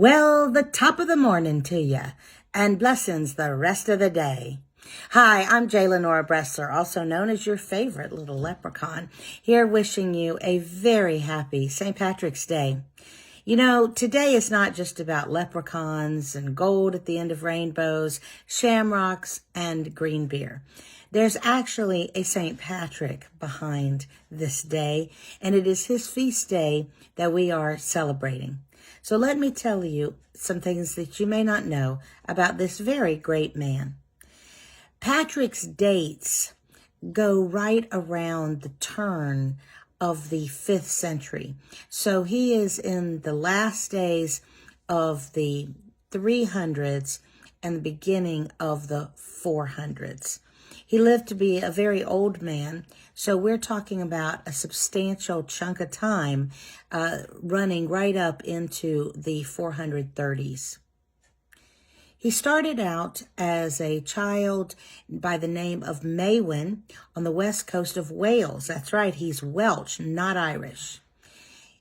Well, the top of the morning to you, and blessings the rest of the day. Hi, I'm J. Lenora Bressler, also known as your favorite little leprechaun, here wishing you a very happy St. Patrick's Day. You know, today is not just about leprechauns and gold at the end of rainbows, shamrocks, and green beer. There's actually a St. Patrick behind this day, and it is his feast day that we are celebrating. So let me tell you some things that you may not know about this very great man. Patrick's dates go right around the turn of the 5th century. So he is in the last days of the 300s and the beginning of the 400s. He lived to be a very old man, so we're talking about a substantial chunk of time running right up into the 430s. He started out as a child by the name of Maewyn on the west coast of Wales. That's right, he's Welsh, not Irish.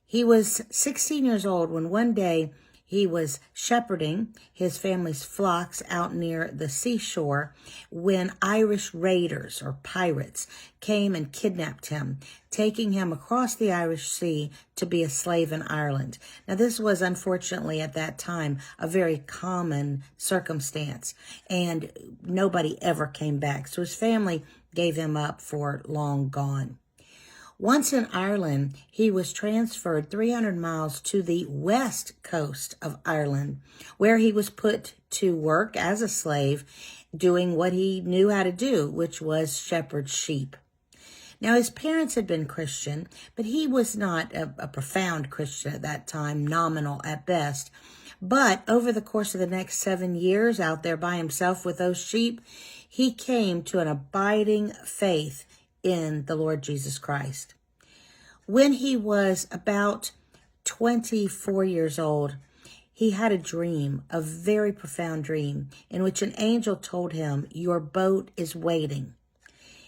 He was 16 years old when one day he was shepherding his family's flocks out near the seashore when Irish raiders or pirates came and kidnapped him, taking him across the Irish Sea to be a slave in Ireland. Now, this was unfortunately at that time a very common circumstance, and nobody ever came back. So his family gave him up for long gone. Once in Ireland, he was transferred 300 miles to the west coast of Ireland, where he was put to work as a slave, doing what he knew how to do, which was shepherd sheep. Now, his parents had been Christian, but he was not a profound Christian at that time, nominal at best. But over the course of the next 7 years out there by himself with those sheep, he came to an abiding faith in the Lord Jesus Christ. When he was about 24 years old, he had a dream, a very profound dream, in which an angel told him, "Your boat is waiting."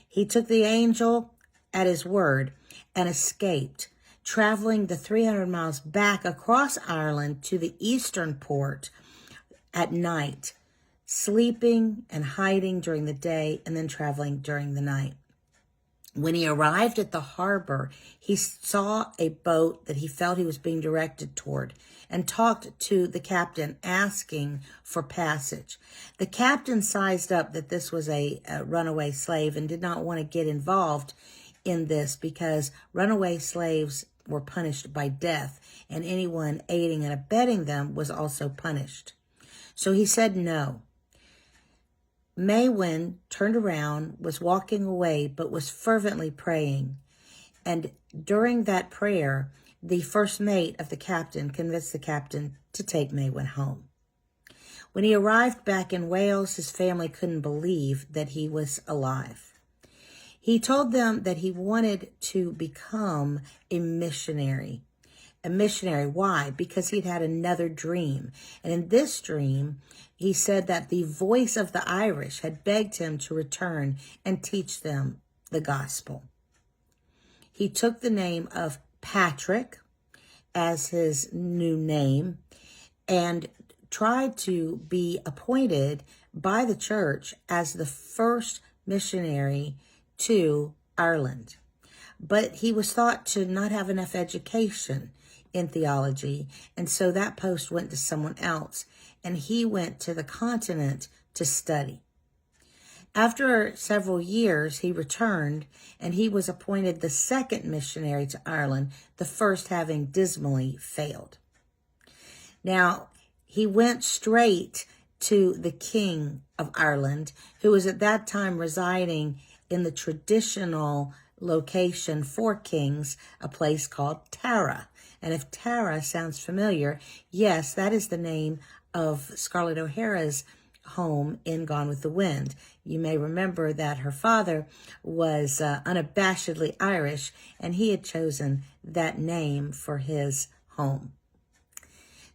He took the angel at his word and escaped, traveling the 300 miles back across Ireland to the eastern port at night, sleeping and hiding during the day and then traveling during the night. When he arrived at the harbor, he saw a boat that he felt he was being directed toward and talked to the captain asking for passage. The captain sized up that this was a runaway slave and did not want to get involved in this because runaway slaves were punished by death, and anyone aiding and abetting them was also punished. So he said no. Maewyn turned around, was walking away, but was fervently praying. And during that prayer, the first mate of the captain convinced the captain to take Maewyn home. When he arrived back in Wales, his family couldn't believe that he was alive. He told them that he wanted to become a missionary. A missionary. Why? Because he'd had another dream. And in this dream, he said that the voice of the Irish had begged him to return and teach them the gospel. He took the name of Patrick as his new name and tried to be appointed by the church as the first missionary to Ireland. But he was thought to not have enough education in theology, and so that post went to someone else, and he went to the continent to study. After several years, he returned, and he was appointed the second missionary to Ireland, the first having dismally failed. Now, he went straight to the King of Ireland, who was at that time residing in the traditional location for kings, a place called Tara. And if Tara sounds familiar, yes, that is the name of Scarlett O'Hara's home in Gone with the Wind. You may remember that her father was unabashedly Irish, and he had chosen that name for his home.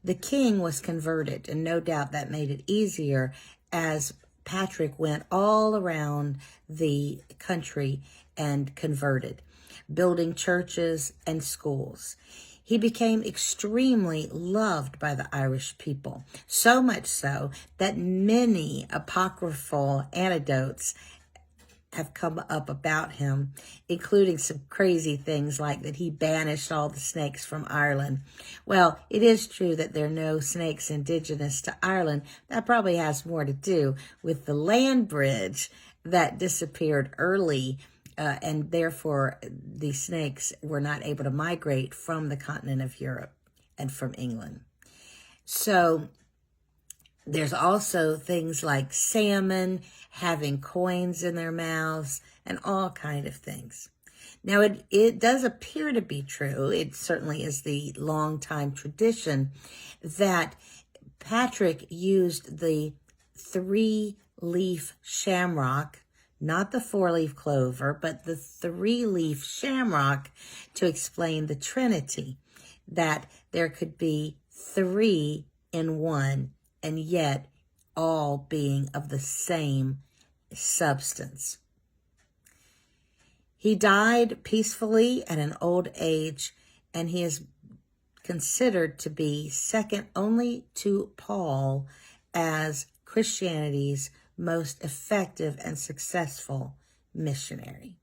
The king was converted, and no doubt that made it easier as Patrick went all around the country and converted, building churches and schools. he became extremely loved by the Irish people, so much so that many apocryphal anecdotes have come up about him, including some crazy things like that he banished all the snakes from Ireland. Well, it is true that there are no snakes indigenous to Ireland. That probably has more to do with the land bridge that disappeared early, and therefore the snakes were not able to migrate from the continent of Europe and from England. So there's also things like salmon having coins in their mouths and all kind of things. Now, it does appear to be true. It certainly is the long-time tradition that Patrick used the 3-leaf shamrock, not the 4-leaf clover, but the 3-leaf shamrock, to explain the Trinity, that there could be 3 in one, and yet all being of the same substance. He died peacefully at an old age, and he is considered to be second only to Paul as Christianity's most effective and successful missionary.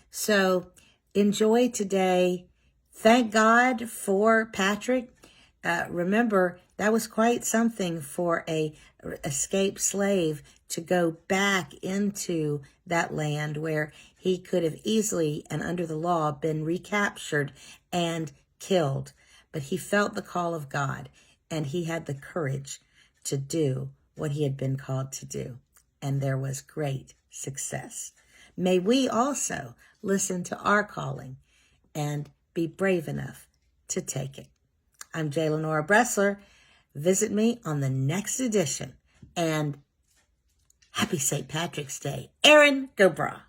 So enjoy today. Thank God for Patrick. Remember, that was quite something for a escaped slave to go back into that land where he could have easily and under the law been recaptured and killed. But he felt the call of God, and he had the courage to do what he had been called to do. And there was great success. May we also listen to our calling and be brave enough to take it. I'm J. Lenora Bressler. Visit me on the next edition. And happy St. Patrick's Day. Erin Go Bragh.